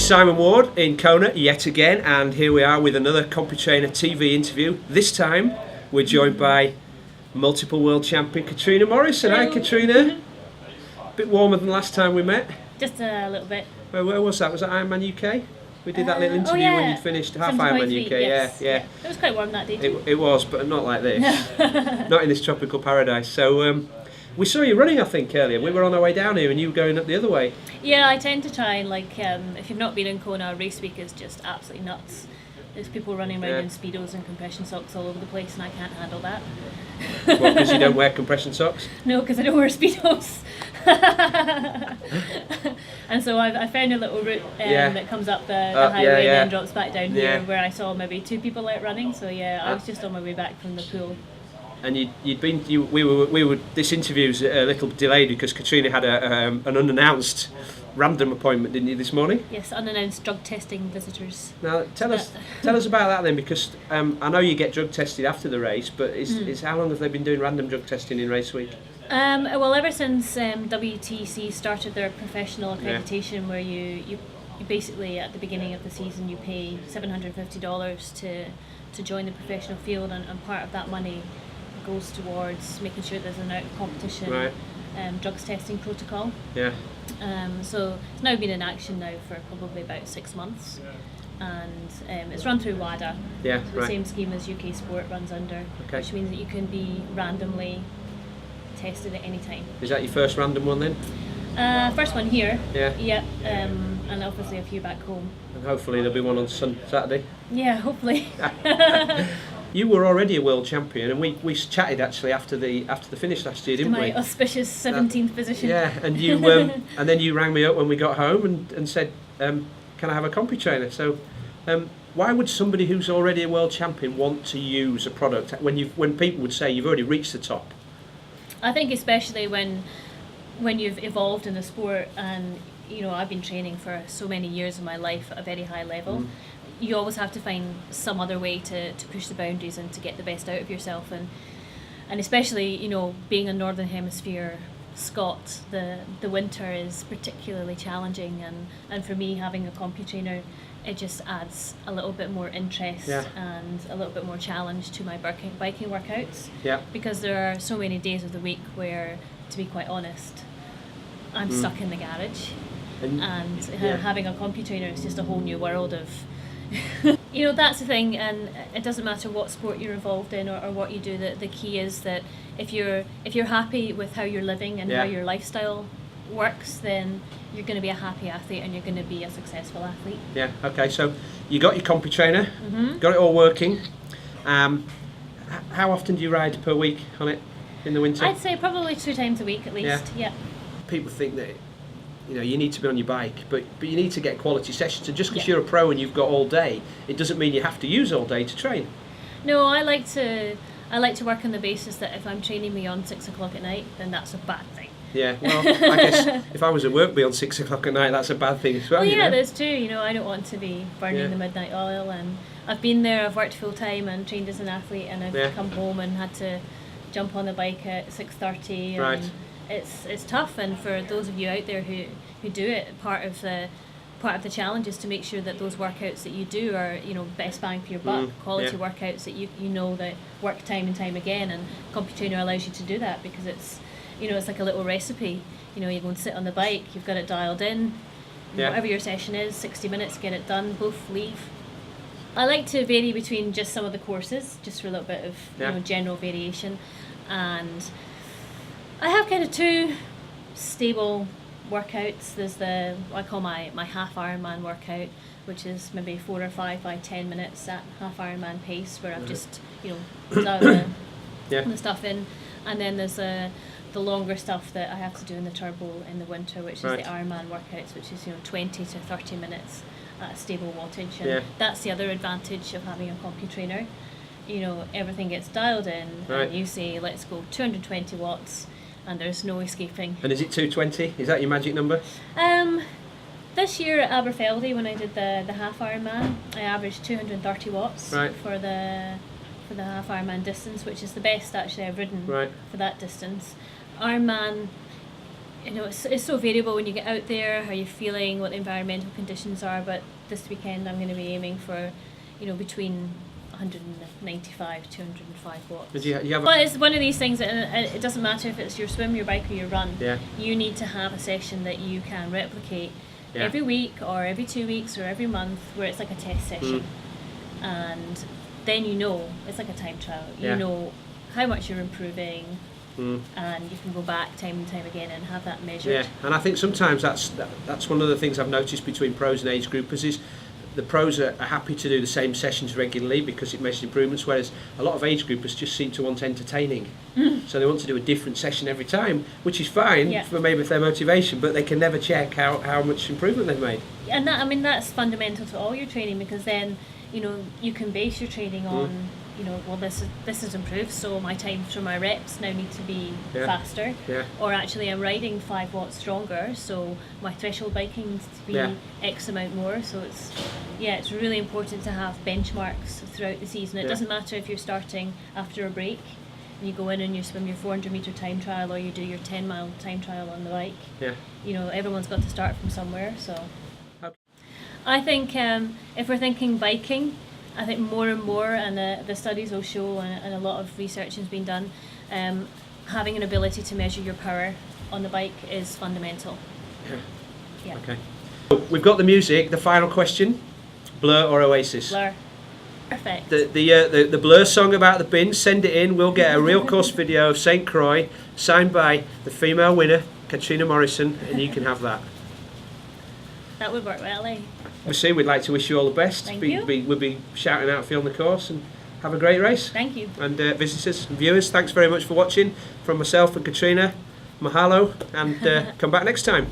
Simon Ward in Kona yet again, and here we are with another CompuTrainer TV interview. This time we're joined by multiple world champion Katrina Morrison. Hi Katrina. A bit warmer than last time we met. Just a little bit. Where was that? Was that Ironman UK? We did that little interview when you finished half Ironman UK. Yes. Yeah. It was quite warm that day too. It was, but not like this. Not in this tropical paradise. So we saw you running, I think, earlier. We were on our way down here and you were going up the other way. Yeah, I tend to try and if you've not been in Kona, race week is just absolutely nuts. There's people running around in Speedos and compression socks all over the place and I can't handle that. What, because you don't wear compression socks? No, because I don't wear Speedos. And so I found a little route that comes up the highway and then drops back down here where I saw maybe 2 people out running. So I was just on my way back from the pool. And we were. This interview's a little delayed because Katrina had an unannounced random appointment, didn't you, this morning? Yes, unannounced drug testing visitors. Now tell us about that then, because I know you get drug tested after the race, but is how long have they been doing random drug testing in race week? Well, ever since WTC started their professional accreditation, where you basically at the beginning of the season you pay $750 to join the professional field, and part of that money goes towards making sure there's an out-of-competition drugs testing protocol. Yeah. So it's now been in action now for probably about 6 months, and it's run through WADA. Yeah, so the same scheme as UK Sport runs under, which means that you can be randomly tested at any time. Is that your first random one then? First one here. Yeah. Yeah. And obviously a few back home. And hopefully there'll be one on Saturday. Yeah, hopefully. You were already a world champion, and we chatted actually after the finish last year, didn't we? My auspicious 17th position. Yeah, and you and then you rang me up when we got home and said, "Can I have a CompuTrainer?" So, why would somebody who's already a world champion want to use a product when people would say you've already reached the top? I think especially when you've evolved in the sport, and I've been training for so many years of my life at a very high level. You always have to find some other way to push the boundaries and to get the best out of yourself, and especially being a Northern Hemisphere Scot, the winter is particularly challenging, and for me having a CompuTrainer, it just adds a little bit more interest and a little bit more challenge to my biking workouts, because there are so many days of the week where, to be quite honest, I'm stuck in the garage, and having a CompuTrainer is just a whole new world of that's the thing, and it doesn't matter what sport you're involved in or what you do. The key is that if you're happy with how you're living and how your lifestyle works, then you're going to be a happy athlete and you're going to be a successful athlete. Yeah. Okay. So you got your CompuTrainer, got it all working. How often do you ride per week on it in the winter? I'd say probably 2 times a week at least. Yeah. People think that you need to be on your bike, but you need to get quality sessions. And just because you're a pro and you've got all day, it doesn't mean you have to use all day to train. No, I like to work on the basis that if I'm training beyond 6 o'clock at night, then that's a bad thing. Yeah, well, I guess if I was at work beyond 6 o'clock at night, that's a bad thing as well. Well, yeah, there's too. I don't want to be burning the midnight oil, and I've been there. I've worked full time and trained as an athlete, and I've come home and had to jump on the bike at 6:30. Right. It's tough, and for those of you out there who do it, part of the challenge is to make sure that those workouts that you do are best bang for your buck, quality workouts that you know that work time and time again, and CompuTrainer allows you to do that because it's it's like a little recipe. You go and sit on the bike, you've got it dialed in, whatever your session is, 60 minutes, get it done, both leave. I like to vary between just some of the courses, just for a little bit of general variation, and I have kind of 2 stable workouts. There's I call my half Ironman workout, which is maybe 4 or 5 by 10 minutes at half Ironman pace, where I've just dialed the stuff in, and then there's the longer stuff that I have to do in the turbo in the winter, which is the Ironman workouts, which is 20 to 30 minutes at a stable wattage, and that's the other advantage of having a CompuTrainer. Everything gets dialed in, and you say let's go 220 watts. And there's no escaping. And is it 220? Is that your magic number? This year at Aberfeldy, when I did the half Ironman, I averaged 230 watts for the half Ironman distance, which is the best actually I've ridden for that distance. Ironman you know, it's so variable when you get out there, how you're feeling, what the environmental conditions are. But this weekend I'm going to be aiming for, you know, between 195, 205 watts. But you have But it's one of these things that it doesn't matter if it's your swim, your bike or your run. Yeah. You need to have a session that you can replicate Yeah. every week or every 2 weeks or every month, where it's like a test session. And then you know, it's like a time trial. You Yeah. know how much you're improving, and you can go back time and time again and have that measured. Yeah, and I think sometimes that's one of the things I've noticed between pros and age groupers is the pros are happy to do the same sessions regularly because it makes improvements, whereas a lot of age groupers just seem to want entertaining. So they want to do a different session every time, which is fine Yeah. for maybe their motivation, but they can never check how much improvement they've made. And that, I mean, that's fundamental to all your training, because then, you know, you can base your training on, you know, well, this is improved, so my times for my reps now need to be Yeah. faster. Yeah. Or actually I'm riding 5 watts stronger, so my threshold biking needs to be Yeah. X amount more. So it's really important to have benchmarks throughout the season. It Yeah. doesn't matter if you're starting after a break and you go in and you swim your 400 metre time trial, or you do your 10-mile time trial on the bike. Yeah. You know, everyone's got to start from somewhere, so. Okay. I think if we're thinking biking, I think more and more, and the studies will show, and a lot of research has been done, having an ability to measure your power on the bike is fundamental. Yeah. Okay. We've got the music. The final question: Blur or Oasis? Blur. Perfect. The Blur song about the bin. Send it in. We'll get a real course video of St. Croix signed by the female winner, Katrina Morrison, and you can have that. That would work well, eh? Obviously, we'd like to wish you all the best. Thank you. We'll be shouting out for you on the course, and have a great race. Thank you. And visitors and viewers, thanks very much for watching. From myself and Katrina, mahalo, and come back next time.